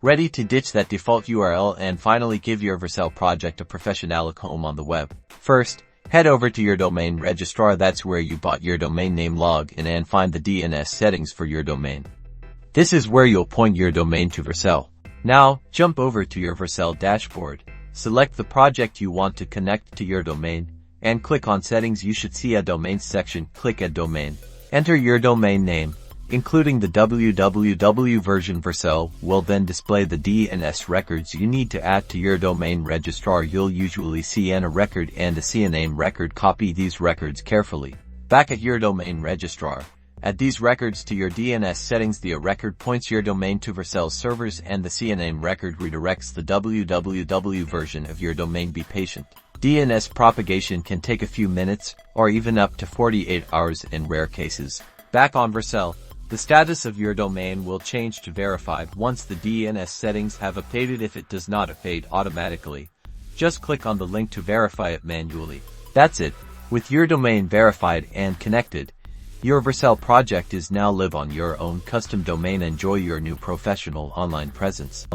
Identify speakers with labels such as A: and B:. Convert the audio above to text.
A: Ready to ditch that default URL and finally give your Vercel project a professional home on the web? First, head over to your domain registrar. That's where you bought your domain name. Log in and find the DNS settings for your domain. This is where you'll point your domain to Vercel. Now, jump over to your Vercel dashboard. Select the project you want to connect to your domain and click on Settings. You should see a domain section. Click Add Domain. Enter your domain name, including the www version. Vercel will then display the DNS records you need to add to your domain registrar. You'll usually see a record and a CNAME record. Copy these records carefully. Back at your domain registrar, add these records to your DNS settings. The record points your domain to Vercel servers and the CNAME record redirects the www version of your domain. Be patient. DNS propagation can take a few minutes or even up to 48 hours in rare cases. Back on Vercel, the status of your domain will change to verified once the DNS settings have updated. If it does not update automatically, just click on the link to verify it manually. That's it. With your domain verified and connected, your Vercel project is now live on your own custom domain. Enjoy your new professional online presence.